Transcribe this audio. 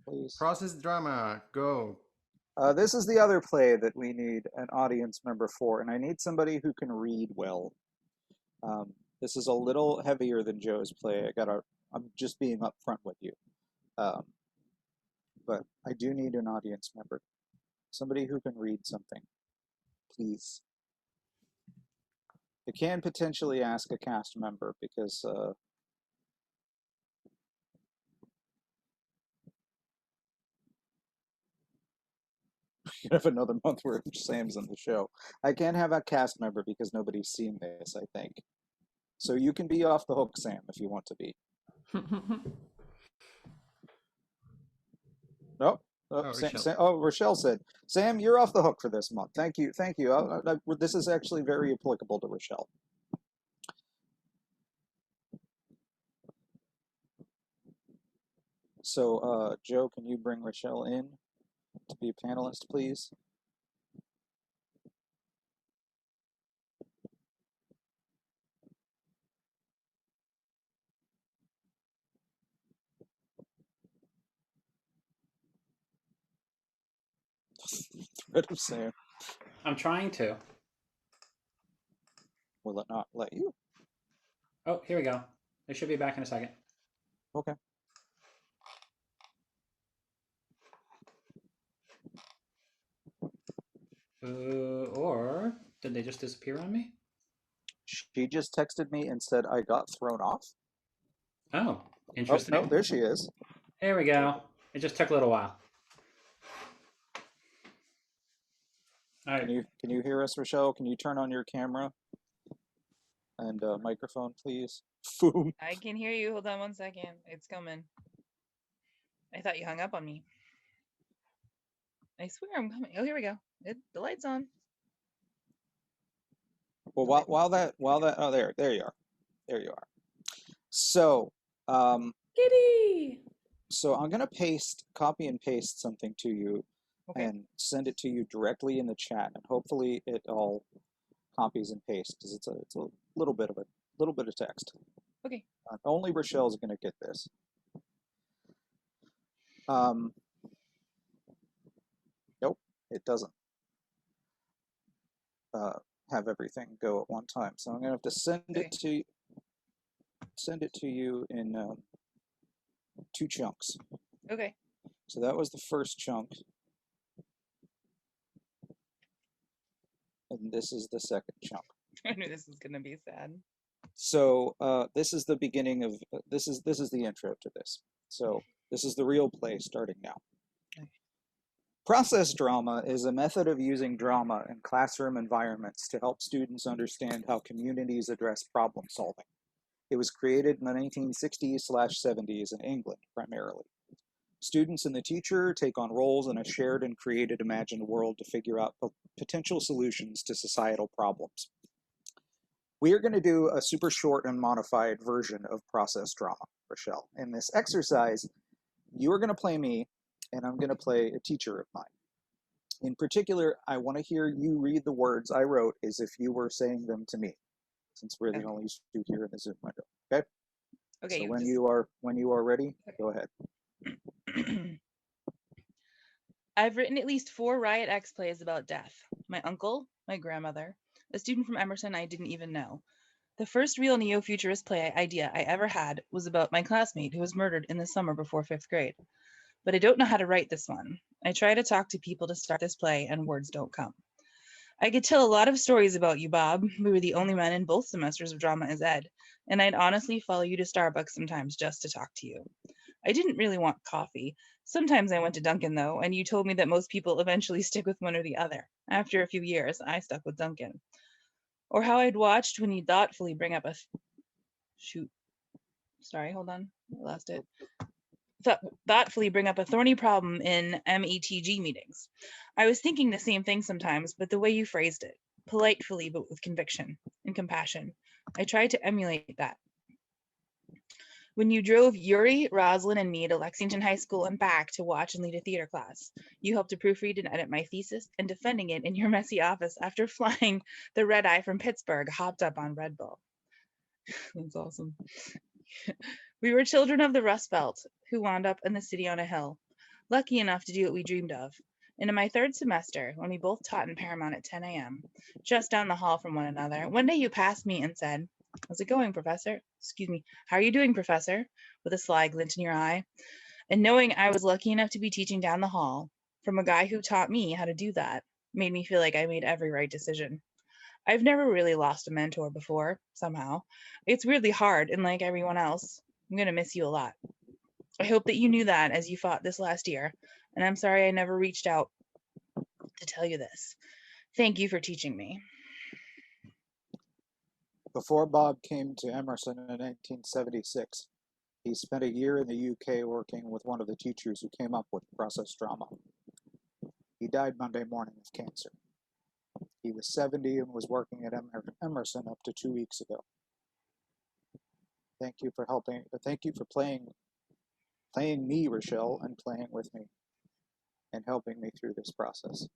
please. Process drama, go. This is the other play that we need an audience member for, and I need somebody who can read well. This is a little heavier than Joe's play. I'm just being upfront with you. Um, but I do need an audience member. Somebody who can read something, please. I can potentially ask a cast member because we have another month where Sam's in the show. I can have a cast member because nobody's seen this, I think. So you can be off the hook, Sam, if you want to be. Nope. Oh, Oh, Rochelle. Rochelle said, Sam, you're off the hook for this month. Thank you. Thank you. This is actually very applicable to Rochelle. So, Joe, can you bring Rochelle in to be a panelist, please? Threat of Sam. I'm trying to. Will it not let you? Oh, here we go. They should be back in a second. Okay. Or did they just disappear on me? She just texted me and said I got thrown off. Oh, Oh, interesting. no, there she is. Here we go. It just took a little while. All right. Can you hear us, Rochelle? Can you turn on your camera and microphone, please? Boom. I can hear you. Hold on one second. It's coming. I thought you hung up on me. I swear I'm coming. Oh, here we go. The light's on. Well, oh, there you are. There you are. So, Kitty. so I'm gonna copy and paste something to you, Okay. and send it to you directly in the chat, and hopefully it all copies and pastes because it's a little bit of text. Okay. Only Rochelle's gonna get this. Nope, it doesn't have everything go at one time. So I'm gonna have to send it to you in 2 chunks. Okay. So that was the first chunk, and this is the second chunk. I knew this was gonna be sad. So this is the beginning of this is the intro to this. So this is the real play starting now. Okay. Process drama is a method of using drama in classroom environments to help students understand how communities address problem solving. It was created in the 1960s/70s in England primarily. Students and the teacher take on roles in a shared and created imagined world to figure out potential solutions to societal problems. We are going to do a super short and modified version of process drama, Rochelle. In this exercise, you are going to play me, and I'm going to play a teacher of mine. In particular, I want to hear you read the words I wrote as if you were saying them to me, since we're the only two here in the Zoom window. Okay? Okay. So when you are ready, go ahead. I've written at least 4 Riot X plays about death. My uncle, my grandmother, a student from Emerson I didn't even know. The first real neo-futurist play idea I ever had was about my classmate who was murdered in the summer before 5th grade. But I don't know how to write this one. I try to talk to people to start this play and words don't come. I could tell a lot of stories about you, Bob. We were the only men in both semesters of drama as ed, and I'd honestly follow you to Starbucks sometimes just to talk to you. I didn't really want coffee. Sometimes I went to Dunkin' though, and you told me that most people eventually stick with one or the other. After a few years, I stuck with Dunkin'. Or how I'd watched when you thoughtfully bring up a thoughtfully bring up a thorny problem in METG meetings. I was thinking the same thing sometimes, but the way you phrased it, politely but with conviction and compassion, I tried to emulate that. When you drove Yuri, Roslyn, and me to Lexington High School and back to watch and lead a theater class, you helped to proofread and edit my thesis and defending it in your messy office after flying the red eye from Pittsburgh hopped up on Red Bull. That's awesome. We were children of the Rust Belt who wound up in the city on a hill. lucky enough to do what we dreamed of. And in my third semester, when we both taught in Paramount at 10 a.m., just down the hall from one another, one day you passed me and said, "How's it going, Professor? Excuse me, how are you doing, Professor?" with a sly glint in your eye. And knowing I was lucky enough to be teaching down the hall from a guy who taught me how to do that made me feel like I made every right decision. I've never really lost a mentor before, somehow. It's weirdly hard, and like everyone else, I'm going to miss you a lot. I hope that you knew that as you fought this last year, and I'm sorry I never reached out to tell you this. Thank you for teaching me. Before Bob came to Emerson in 1976, he spent a year in the UK working with one of the teachers who came up with process drama. He died Monday morning of cancer. He was 70 and was working at Emerson up to 2 weeks ago. Thank you for playing me, Rochelle, and playing with me and helping me through this process.